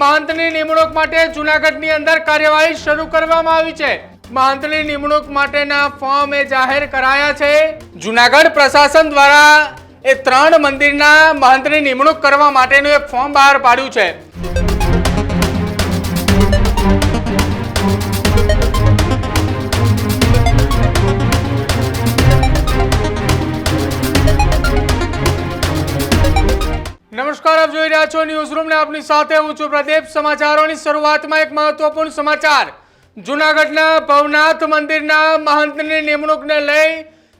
મહંતની નિમણૂક માટે જૂનાગઢની અંદર કાર્યવાહી શરૂ કરવામાં આવી છે। મહંતની નિમણૂક માટેના ફોર્મ જાહેર કરાયા છે। જૂનાગઢ પ્રશાસન દ્વારા એ 3 મંદિરના મહંતની નિમણૂક કરવા માટેનું એક ફોર્મ બહાર પાડ્યું છે। નમસ્કાર, આપ જોઈ રહ્યા છો ન્યૂઝ રૂમ ને આપની સાથે હું છું પ્રદીપ। સમાચારોની શરૂઆતમાં એક મહત્વપૂર્ણ સમાચાર। જૂનાગઢના ભવનાથ મંદિરના મહંતની નિમણૂકને લઈ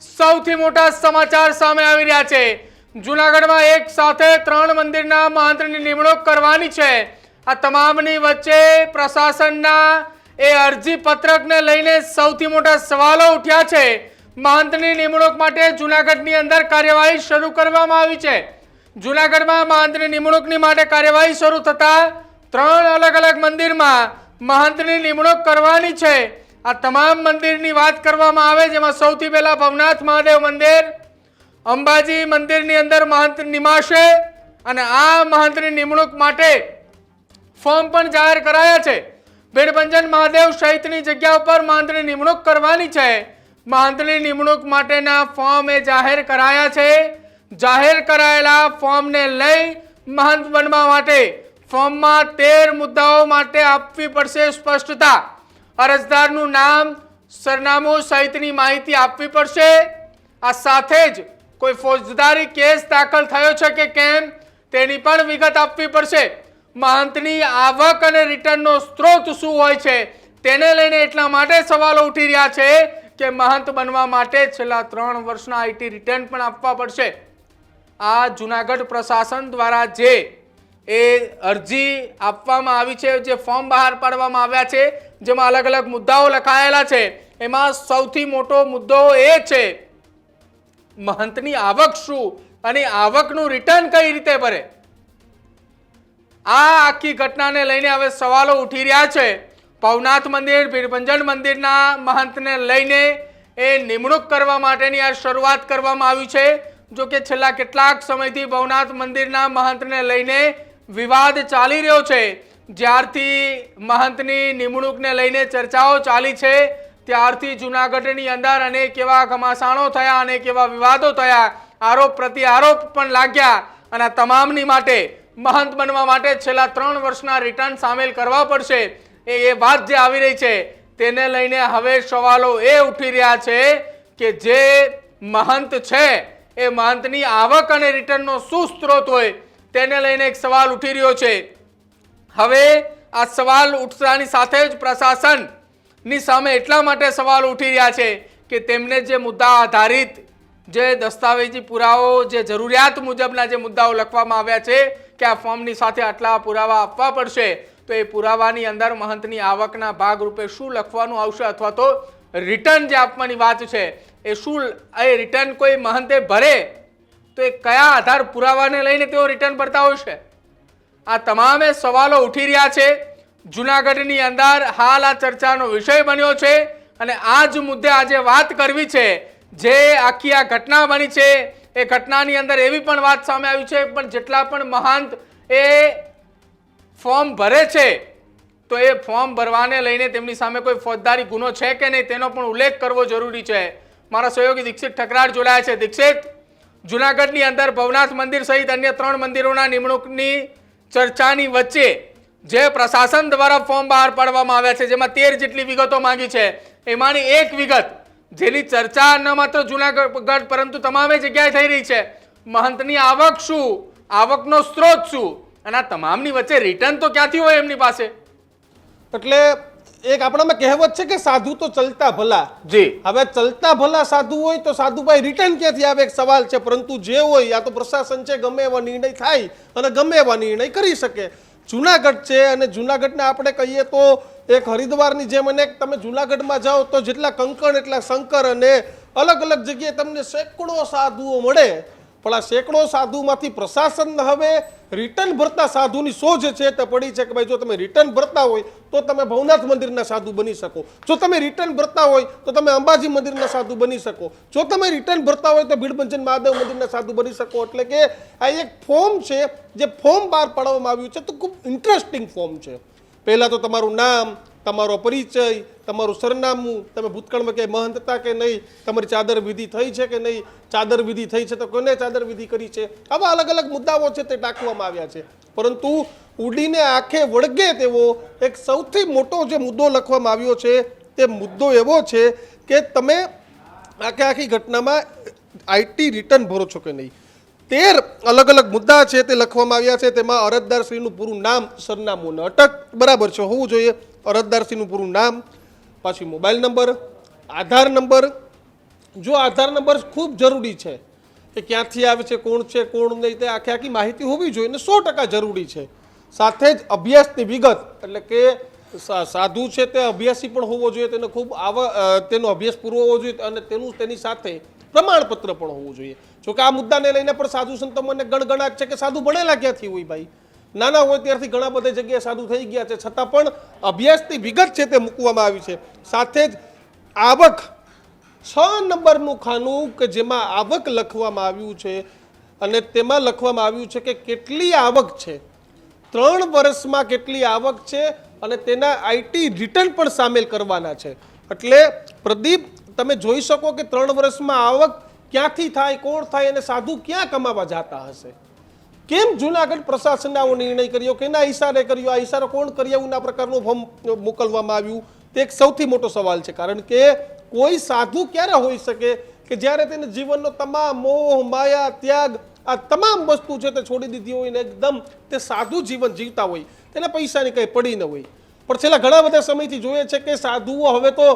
સૌથી મોટા સમાચાર સામે આવી રહ્યા છે। જૂનાગઢમાં એક સાથે 3 મંદિરના મહંતની નિમણૂક કરવાની છે। આ તમામની વચ્ચે પ્રશાસનના એ અરજી પત્રકને લઈને સૌથી મોટા સવાલો ઉઠ્યા છે। મહંતની નિમણૂક માટે જૂનાગઢની અંદર કાર્યવાહી શરૂ કરવામાં આવી છે। જૂનાગઢમાં મહંતની નિમણૂકની માટે કાર્યવાહી શરૂ થતા 3 અલગ અલગ મંદિરમાં મહંતની નિમણૂક કરવાની છે। આ તમામ મંદિરની વાત કરવામાં આવે જેમાં સૌથી પહેલા ભવનાથ મહાદેવ મંદિર, અંબાજી મંદિરની અંદર મહંત નિમાશે અને આ મહંતની નિમણૂક માટે ફોર્મ પણ જાહેર કરાયા છે। ભીડભંજન મહાદેવ સહિતની જગ્યા ઉપર મહંતની નિમણૂક કરવાની છે। મહંતની નિમણૂક માટેના ફોર્મ જાહેર કરાયા છે। જાહેર કરાયેલા ફોર્મને લઈ મહંત બનવા માટે ફોર્મમાં 13 મુદ્દાઓ માટે આપવી પડશે સ્પષ્ટતા। અરજદારનું નામ, સરનામું સહિતની માહિતી આપવી પડશે। આ સાથે જ કોઈ ફોજદારી કેસ દાખલ થયો છે કે કેમ તેની પણ વિગત આપવી પડશે। મહંતની આવક અને રિટર્નનો સ્ત્રોત શું હોય છે તેને લઈને એટલા માટે સવાલો ઉઠી રહ્યા છે કે મહંત બનવા માટે છેલ્લા 3 વર્ષના આઈટી રિટર્ન પણ આપવા પડશે। આ જૂનાગઢ પ્રશાસન દ્વારા જે એ અરજી આપવામાં આવી છે, જે ફોર્મ બહાર પાડવામાં આવ્યા છે જેમાં અલગ અલગ મુદ્દાઓ લખાયેલા છે, એમાં સૌથી મોટો મુદ્દો એ છે મહંતની આવક શું અને આવકનું રિટર્ન કઈ રીતે ભરે। આ આખી ઘટનાને લઈને હવે સવાલો ઉઠી રહ્યા છે। ભવનાથ મંદિર, ભીડભંજન મંદિરના મહંતને લઈને એ નિમણૂક કરવા માટેની આ શરૂઆત કરવામાં આવી છે। જો કે છેલ્લા કેટલાક સમયથી ભવનાથ મંદિરના મહંતને લઈને વિવાદ ચાલી રહ્યો છે। જ્યારથી મહંતની નિમણૂકને લઈને ચર્ચાઓ ચાલી છે ત્યારથી જૂનાગઢની અંદર અનેક એવા ઘમાસાણો થયા, અનેક એવા વિવાદો થયા, આરોપ પ્રત્યારોપ પણ લાગ્યા અને આ તમામની માટે મહંત બનવા માટે છેલ્લા 3 વર્ષના રિટર્ન સામેલ કરવા પડશે। એ વાત જે આવી રહી છે તેને લઈને હવે સવાલો એ ઉઠી રહ્યા છે કે જે મહંત છે એ મહંતની આવક અને રિટર્નનો શું સ્ત્રોત હોય તેને લઈને એક સવાલ ઉઠી રહ્યો છે। હવે આ સવાલ ઉઠતાની સાથે જ પ્રશાસનની સામે એટલા માટે સવાલ ઉઠી રહ્યા છે કે તેમને જે મુદ્દા આધારિત જે દસ્તાવેજી પુરાવો, જે જરૂરિયાત મુજબના જે મુદ્દાઓ લખવામાં આવ્યા છે કે આ ફોર્મની સાથે આટલા પુરાવા આપવા પડશે, તો એ પુરાવાની અંદર મહંતની આવકના ભાગરૂપે શું લખવાનું આવશે અથવા તો રિટર્ન જે આપવાની વાત છે એ શું, એ રિટર્ન કોઈ મહંતે ભરે તો એ કયા આધાર પુરાવાને લઈને તેઓ રિટર્ન ભરતા હોય છે। આ તમામે સવાલો ઉઠી રહ્યા છે। જૂનાગઢની અંદર હાલ આ ચર્ચાનો વિષય બન્યો છે અને આ જ મુદ્દે આજે વાત કરવી છે। જે આખી આ ઘટના બની છે એ ઘટનાની અંદર એવી પણ વાત સામે આવી છે પણ જેટલા પણ મહંત એ ફોર્મ ભરે છે તો એ ફોર્મ ભરવાને લઈને તેમની સામે કોઈ ફોજદારી ગુનો છે કે નહીં તેનો પણ ઉલ્લેખ કરવો જરૂરી છે। મારા સહયોગી દીક્ષિત ઠકરાર જોડાયા છે। દીક્ષિત, જૂનાગઢની અંદર ભવનાથ મંદિર સહિત અન્ય 3 મંદિરોના નિમણૂકની ચર્ચાની વચ્ચે જે પ્રશાસન દ્વારા ફોર્મ બહાર પાડવામાં આવ્યા છે જેમાં 13 જેટલી વિગતો માંગી છે, એમાંની એક વિગત જેની ચર્ચા ન માત્ર જૂનાગઢ પરંતુ તમામે જગ્યાએ થઈ રહી છે, મહંતની આવક શું, આવકનો સ્ત્રોત શું અને આ તમામની વચ્ચે રિટર્ન તો ક્યાંથી હોય એમની પાસે। એટલે એક આપણામાં કહેવત છે કે સાધુ તો ચલતા ભલા। જી, હવે ચલતા ભલા સાધુ હોય તો સાધુભાઈ રિટર્ન ક્યાંથી આવે એક સવાલ છે। પરંતુ જે હોય યા તો પ્રશાસન છે ગમે એવા નિર્ણય થાય અને ગમે એવા નિર્ણય કરી શકે। જૂનાગઢ છે અને જૂનાગઢને આપણે કહીએ તો એક હરિદ્વારની જેમ, અને તમે જૂનાગઢમાં જાઓ તો જેટલા કંકણ એટલા શંકર અને અલગ અલગ જગ્યાએ તમને સેંકડો સાધુઓ મળે। પણ આ સેંકડો સાધુમાંથી પ્રશાસન હવે રિટર્ન ભરતા સાધુની સોચ છે તે પડી છે કે ભાઈ જો તમે રિટર્ન ભરતા હોય તો તમે ભવનાથ મંદિરના સાધુ બની શકો, જો તમે રિટર્ન ભરતા હોય તો તમે અંબાજી મંદિરના સાધુ બની શકો, જો તમે રિટર્ન ભરતા હોય તો ભીડભંજન મહાદેવ મંદિરના સાધુ બની શકો. એટલે કે આ એક ફોર્મ છે, જે ફોર્મ બહાર પાડવામાં આવ્યું છે તો ખૂબ ઇન્ટરેસ્ટિંગ ફોર્મ છે. પહેલાં તો તમારું નામ, તમારો પરિચય, તમારું સરનામું, તમે ભૂતકાળમાં ક્યાંય મહંત હતા કે નહીં, તમારી ચાદર વિધિ થઈ છે કે નહીં, ચાદર વિધિ થઈ છે તો કોને ચાદર વિધિ કરી છે, આવા અલગ અલગ મુદ્દાઓ છે તે ટાંકવામાં આવ્યા છે. પરંતુ ઉડીને આંખે વળગે તેવો એક સૌથી મોટો જે મુદ્દો લખવામાં આવ્યો છે તે મુદ્દો એવો છે કે તમે આખી ઘટનામાં આઈટી રિટર્ન ભરો છો કે નહીં. 13 અલગ અલગ મુદ્દા છે તે લખવામાં આવ્યા છે. તેમાં અરજદારશ્રીનું પૂરું નામ, સરનામું અને અટક બરાબર છે હોવું જોઈએ. અરજદારશ્રીનું પૂરું નામ, પાછી મોબાઈલ નંબર, આધાર નંબર. જો આધાર નંબર ખૂબ જરૂરી છે કે ક્યાંથી આવે છે, કોણ છે કોણ નહીં, તે આખી માહિતી હોવી જોઈએ અને 100% જરૂરી છે. સાથે જ અભ્યાસની વિગત, એટલે કે સાધુ છે તે અભ્યાસી પણ હોવો જોઈએ, તેને ખૂબ તેનો અભ્યાસ પૂરો હોવો જોઈએ અને તેની સાથે પ્રમાણપત્ર પણ હોવું જોઈએ. જોકે આ મુદ્દાને લઈને પણ સાધુ સંતો મને ગણગણાટ છે કે સાધુ ભણેલા ક્યાંથી હોય ભાઈ, નાના હોય ત્યારથી ઘણા બધા જગ્યાએ સાધુ થઈ ગયા છે, છતાં પણ અભ્યાસની વિગત છે તે મૂકવામાં આવી છે. સાથે જ આવક, 6 નંબરનું ખાનું કે જેમાં આવક લખવામાં આવ્યું છે અને તેમાં લખવામાં આવ્યું છે કે કેટલી આવક છે, 3 વર્ષમાં કેટલી આવક છે અને તેના આઈટી રિટર્ન પણ સામેલ કરવાના છે. એટલે પ્રદીપ, તમે જોઈ શકો કે 3 વર્ષમાં આવક ક્યાંથી થાય, કોણ થાય અને સાધુ ક્યાં કમાવા જતા હશે. કેમ જુનાગઢ પ્રશાસને આવો નિર્ણય કર્યો, કેના ઈશારે કર્યો, આ ઈશારો કોણ કર્યો, એના પ્રકારનું ફોર્મ મોકલવામાં આવ્યું, તે એક સૌથી મોટો સવાલ છે. કારણ કે કોઈ સાધુ ક્યારે હોઈ શકે કે જ્યારે તેને જીવનનો તમામ મોહ, માયા, ત્યાગ, આ તમામ વસ્તુ છે તે છોડી દીધી હોય ને એકદમ તે સાધુ જીવન જીવતા હોય, તેને પૈસાની કંઈ પડી ન હોય. પણ છેલ્લા ઘણા બધા સમયથી જોઈએ છે કે સાધુઓ હવે તો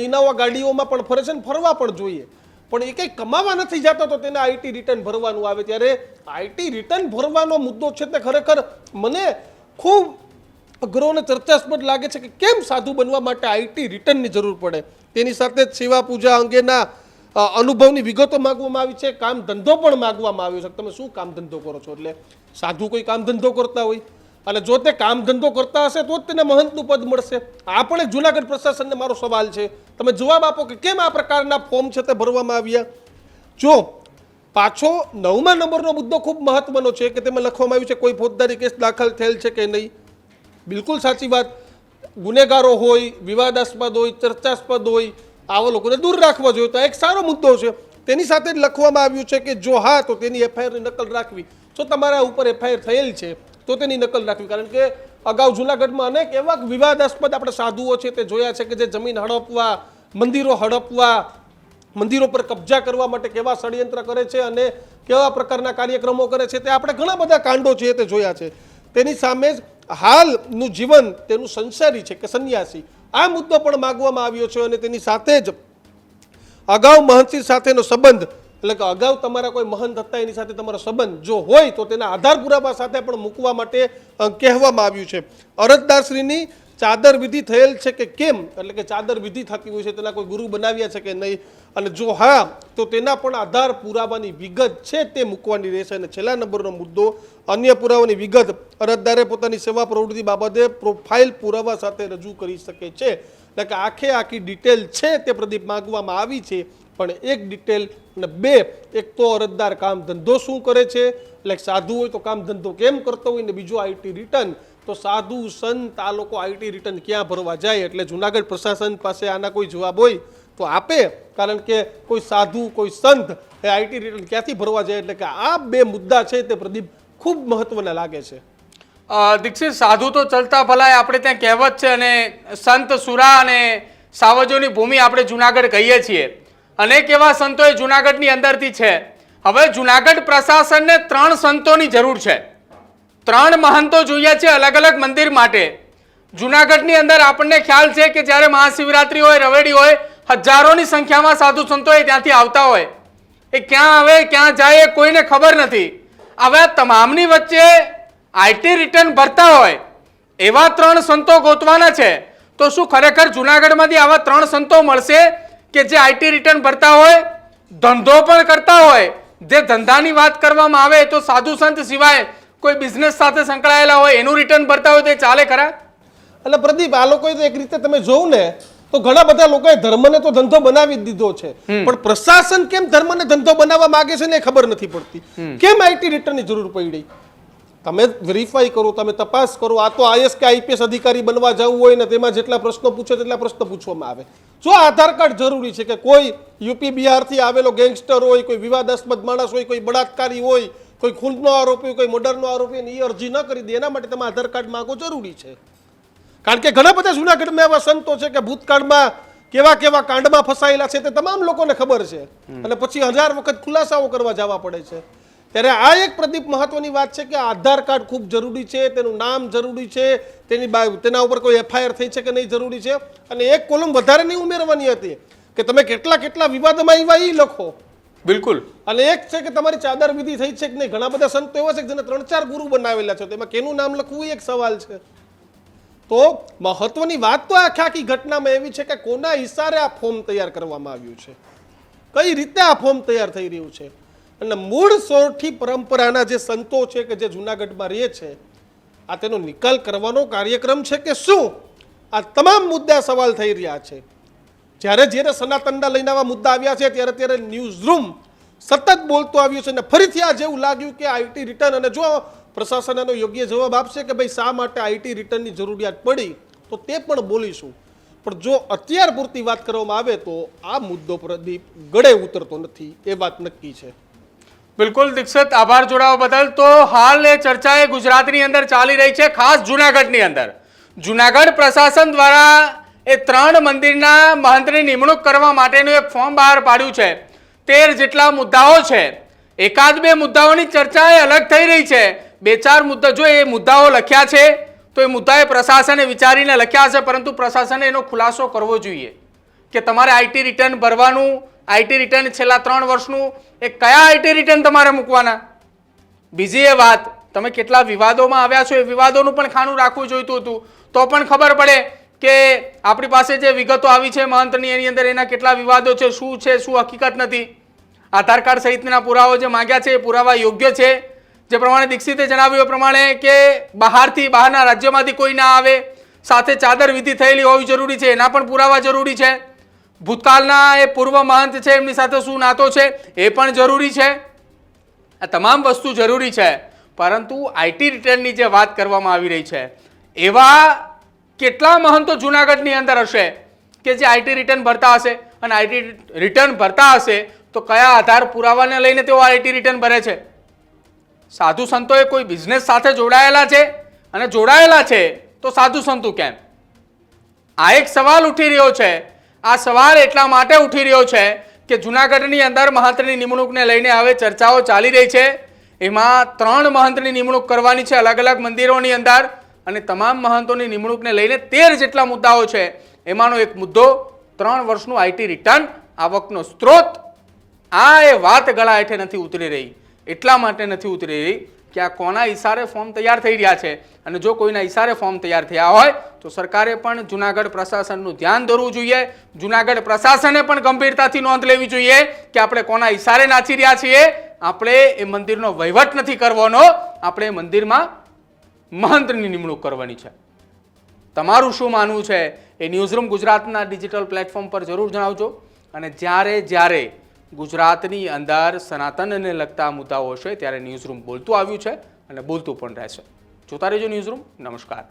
ઇનોવા ગાડીઓમાં પણ ફરે છે ને ફરવા પણ જોઈએ, પણ એ કંઈ કમાવા નથી જતો તો તેને આઈટી રિટર્ન ભરવાનું આવે. ત્યારે આઈટી રિટર્ન ભરવાનો મુદ્દો છે તે ખરેખર મને ખૂબ અઘરો અને ચર્ચાસ્પદ લાગે છે કે કેમ સાધુ બનવા માટે આઈટી રિટર્નની જરૂર પડે. તેની સાથે જ સેવા પૂજા અંગેના અનુભવની વિગતો માગવામાં આવી છે, કામ ધંધો પણ માગવામાં આવ્યો છે. તમે શું કામ ધંધો કરો છો? એટલે સાધુ કોઈ કામ ધંધો કરતા હોય અને જો તે કામ ધંધો કરતા હશે તો જ તેને મહંતનું પદ મળશે. આ પણ એક જુનાગઢ પ્રશાસનને મારો સવાલ છે, તમે જવાબ આપો કે કેમ આ પ્રકારના ફોર્મ છે તે ભરવામાં આવ્યા. જો પાછો 9મા નંબરનો મુદ્દો ખૂબ મહત્વનો છે કે તેમાં લખવામાં આવ્યું છે કોઈ ફોજદારી કેસ દાખલ થયેલ છે કે નહીં. બિલકુલ સાચી વાત, ગુનેગારો હોય, વિવાદાસ્પદ હોય, ચર્ચાસ્પદ હોય, આવા લોકોને દૂર રાખવા જોઈએ, તો એક સારો મુદ્દો છે. તેની સાથે જ લખવામાં આવ્યું છે કે જો હા તો તેની એફઆઈઆરની નકલ રાખવી, જો તમારા ઉપર એફઆઈઆર થયેલ છે તો તેની નકલ રાખવી. કારણ કે અગાઉ જુનાગઢમાં અનેક એવા વિવાદાસ્પદ આપણે સાધુઓ છે તે જોયા છે કે જે જમીન હડપવા, મંદિરો હડપવા, મંદિરો પર કબજા કરવા માટે કેવા ષડયંત્ર કરે છે અને કેવા પ્રકારના કાર્યક્રમો કરે છે, તે આપણે ઘણા બધા કાંડો છે તે જોયા છે. તેની સામે જ હાલનું જીવન તેનું સંસારી છે કે સંન્યાસી, આ મુદ્દો પણ માગવામાં આવ્યો છે. અને તેની સાથે જ અગાઉ મહંતશ્રી સાથેનો સંબંધ, એટલે કે અગાઉ તમારા કોઈ મહંત હતા એની સાથે તમારો સંબંધ જો હોય તો તેના આધાર પુરાવા સાથે પણ મૂકવા માટે કહેવામાં આવ્યું છે. અરજદારશ્રીની ચાદર વિધિ થયેલ છે કે કેમ, એટલે કે ચાદર વિધિ થતી હોય છે તેના કોઈ ગુરુ બનાવ્યા છે કે નહીં, અને જો હા તો તેના પણ આધાર પુરાવાની વિગત છે તે મૂકવાની રહેશે. અને છેલ્લા નંબરનો મુદ્દો અન્ય પુરાવાની વિગત, અરજદારે પોતાની સેવા પ્રવૃત્તિ બાબતે પ્રોફાઇલ પુરાવા સાથે રજૂ કરી શકે છે. એટલે કે આખી ડિટેલ છે તે પ્રદીપ માંગવામાં આવી છે, પણ એક ડિટેલ અને 2, એક તો અરજદાર કામ ધંધો શું કરે છે, એટલે સાધુ હોય તો કામ ધંધો કેમ કરતો હોય, ને બીજું આઈટી રિટર્ન, તો સાધુ સંત આ લોકો આઈટી રિટર્ન ક્યાં ભરવા જાય. એટલે જુનાગઢ પ્રશાસન પાસે આના કોઈ જવાબ હોય તો આપે, કારણ કે કોઈ સાધુ કોઈ સંત એ આઈટી રિટર્ન ક્યાંથી ભરવા જાય. એટલે કે આ 2 મુદ્દા છે તે પ્રદીપ ખૂબ મહત્વના લાગે છે. દીક્ષિત, સાધુ તો ચલતા ભલાય આપણે ત્યાં કહેવત છે, અને સંત સુરા અને સાવજોની ભૂમિ આપણે જુનાગઢ કહીએ છીએ. અનેક એવા સંતો એ જુનાગઢની અંદરથી છે. હવે જુનાગઢ પ્રશાસનને 3 સંતોની જરૂર છે, 3 મહંતો જોઈએ છે અલગ અલગ મંદિર માટે. જુનાગઢની અંદર આપણને ખ્યાલ છે કે જ્યારે મહાશિવરાત્રી હોય, રવેડી હોય, હજારોની સંખ્યામાં સાધુ સંતો ત્યાંથી આવતા હોય, એ ક્યાં આવે ક્યાં જાય કોઈને ખબર નથી. હવે તમામની વચ્ચે આઈટી રિટર્ન ભરતા હોય એવા 3 સંતો ગોતવાના છે. તો શું ખરેખર જુનાગઢમાંથી આવા 3 સંતો મળશે કે જે આઈટી રિટર્ન ભરતા હોય, ધંધો પણ કરતા હોય, જે ધંધાની વાત કરવામાં આવે તો સાધુ સંત સિવાય કોઈ બિઝનેસ સાથે સંકળાયેલા હોય એનું રિટર્ન ભરતા હોય તો એ ચાલે ખરા? એટલે પ્રદીપ, આ લોકોએ તો એક રીતે તમે જોવું ને તો ઘણા બધા લોકોએ ધર્મને તો ધંધો બનાવી જ દીધો છે, પણ પ્રશાસન કેમ ધર્મને ધંધો બનાવવા માંગે છે ને એ ખબર નથી પડતી. કેમ આઈટી રિટર્નની જરૂર પડી? તમે વેરીફાઈ કરો, તમે તપાસ કરો. આ તો આઈએસ કે આઈપીએસ અધિકારી બનવા જવું હોય ને તેમાં જેટલા પ્રશ્નો પૂછે તેટલા પ્રશ્ન પૂછવામાં આવે. જો આધાર કાર્ડ જરૂરી છે કે કોઈ યુપી બિહારથી આવેલો ગેંગસ્ટર હોય, કોઈ વિવાદાસ્પદ માણસ હોય, કોઈ બળાત્કારી હોય, કોઈ ખૂનનો આરોપી હોય, કોઈ મર્ડરનો આરોપી હોય, એ અરજી ન કરી દે એના માટે તમે આધાર કાર્ડ માંગો જરૂરી છે. કારણ કે ઘણા બધા જુનાગઢમાં એવા સંતો છે કે ભૂતકાળમાં કેવા કેવા કાંડમાં ફસાયેલા છે તે તમામ લોકોને ખબર છે, અને પછી 1000 વખત ખુલાસાઓ કરવા જવા પડે છે. ત્યારે આ એક પ્રદીપ મહત્વની વાત છે કે આધાર કાર્ડ ખૂબ જરૂરી છે, તેનું નામ જરૂરી છે, તેના ઉપર કોઈ એફઆઈઆર થઈ છે કે નહીં જરૂરી છે. અને એક કોલમ વધારે નહીં ઉમેરવાની હતી કે તમે કેટલા કેટલા વિવાદમાં આવ્યા એ લખો. બિલકુલ. અને એક છે કે તમારી ચાદર વિધિ થઈ છે કે નહીં. ઘણા બધા સંતો એવા છે કે જેને 3-4 ગુરુ બનાવેલા છે, તેમાં કેનું નામ લખવું એ એક સવાલ છે. તો મહત્વની વાત તો આખી ઘટનામાં એવી છે કે કોના ઈશારે આ ફોર્મ તૈયાર કરવામાં આવ્યું છે, કઈ રીતે આ ફોર્મ તૈયાર થઈ રહ્યું છે, અને મૂળ સોરઠી પરંપરાના જે સંતો છે કે જે જુનાગઢમાં રહે છે, આ તેનો નિકાલ કરવાનો કાર્યક્રમ છે કે શું? આ તમામ મુદ્દા સવાલ થઈ રહ્યા છે. જ્યારે સનાતનના લઈને આવા મુદ્દા આવ્યા છે ત્યારે ન્યૂઝ રૂમ સતત બોલતો આવ્યું છે, અને ફરીથી આ જેવું લાગ્યું કે આઈટી રિટર્ન, અને જો પ્રશાસન એનો યોગ્ય જવાબ આપશે કે ભાઈ શા માટે આઈટી રિટર્નની જરૂરિયાત પડી તો તે પણ બોલીશું. પણ જો અત્યાર પૂરતી વાત કરવામાં આવે તો આ મુદ્દો પ્રદીપ ગળે ઉતરતો નથી, એ વાત નક્કી છે. બિલકુલ દીક્ષિત, આભાર જોડાવા બદલ. તો હાલ એ ચર્ચા એ ગુજરાતની અંદર ચાલી રહી છે, ખાસ જુનાગઢની અંદર. જુનાગઢ પ્રશાસન દ્વારા એ 3 મંદિરના મહંતની નિમણૂક કરવા માટેનું એક ફોર્મ બહાર પાડ્યું છે. 13 જેટલા મુદ્દાઓ છે. 1-2 મુદ્દાઓની ચર્ચા એ અલગ થઈ રહી છે. 2-4 મુદ્દા, જો એ મુદ્દાઓ લખ્યા છે તો એ મુદ્દાએ પ્રશાસને વિચારીને લખ્યા છે, પરંતુ પ્રશાસને એનો ખુલાસો કરવો જોઈએ કે તમારે આઈટી રિટર્ન ભરવાનું, આઈટી રિટર્ન છેલ્લા 3 વર્ષનું, એ કયા આઈટી રિટર્ન તમારે મૂકવાના. બીજી એ વાત, તમે કેટલા વિવાદોમાં આવ્યા છો એ વિવાદોનું પણ ખાનું રાખવું જોઈતું હતું, તો પણ ખબર પડે કે આપણી પાસે જે વિગતો આવી છે મહંતની, એની અંદર એના કેટલા વિવાદો છે, શું હકીકત નથી. આધાર કાર્ડ સહિતના પુરાવા જે માંગ્યા છે એ પુરાવા યોગ્ય છે. જે પ્રમાણે દીક્ષિતે જણાવ્યું એ પ્રમાણે કે બહારના રાજ્યમાંથી કોઈ ના આવે, સાથે ચાદર વિધિ થયેલી હોવી જરૂરી છે, એના પણ પુરાવા જરૂરી છે. ભૂતકાળના એ પૂર્વ મહંત છે એમની સાથે શું નાતો છે એ પણ જરૂરી છે. આ તમામ વસ્તુ જરૂરી છે, પરંતુ આઈટી રિટર્નની જે વાત કરવામાં આવી રહી છે, એવા કેટલા મહંતો જુનાગઢની અંદર હશે કે જે આઈટી રિટર્ન ભરતા હશે, અને આઈટી રિટર્ન ભરતા હશે તો કયા આધાર પુરાવાને લઈને તેઓ આઈટી રિટર્ન ભરે છે? સાધુ સંતોએ કોઈ બિઝનેસ સાથે જોડાયેલા છે, અને જોડાયેલા છે તો સાધુ સંતો કેમ? આ એક સવાલ ઉઠી રહ્યો છે. આ સવાલ એટલા માટે ઉઠી રહ્યો છે કે જુનાગઢની અંદર મહંતની નિમણૂકને લઈને હવે ચર્ચાઓ ચાલી રહી છે. એમાં 3 મહંતની નિમણૂક કરવાની છે અલગ અલગ મંદિરોની અંદર, અને તમામ મહંતોની નિમણૂકને લઈને 13 જેટલા મુદ્દાઓ છે. એમાંનો એક મુદ્દો 3 વર્ષનું આઈટી રિટર્ન, આવકનો સ્ત્રોત. આ એ વાત ગળા હેઠે નથી ઉતરી રહી. એટલા માટે નથી ઉતરી રહી કે આ કોના ઈશારે ફોર્મ તૈયાર થઈ રહ્યા છે, અને જો કોઈના ઈશારે ફોર્મ તૈયાર થયા હોય તો સરકારે પણ જુનાગઢ પ્રશાસનનું ધ્યાન દોરવું જોઈએ. જુનાગઢ પ્રશાસને પણ ગંભીરતાથી નોંધ લેવી જોઈએ કે આપણે કોના ઈશારે નાચી રહ્યા છીએ. આપણે એ મંદિરનો વહીવટ નથી કરવાનો, આપણે મંદિરમાં મહંતની નિમણૂક કરવાની છે. તમારું શું માનવું છે એ ન્યૂઝરૂમ ગુજરાતના ડિજિટલ પ્લેટફોર્મ પર જરૂર જણાવજો. અને જ્યારે ગુજરાતની અંદર સનાતનને લગતા મુદ્દાઓ હશે ત્યારે ન્યૂઝરૂમ બોલતું આવ્યું છે અને બોલતું પણ રહેશે. જોતા રહેજો ન્યૂઝરૂમ. નમસ્કાર.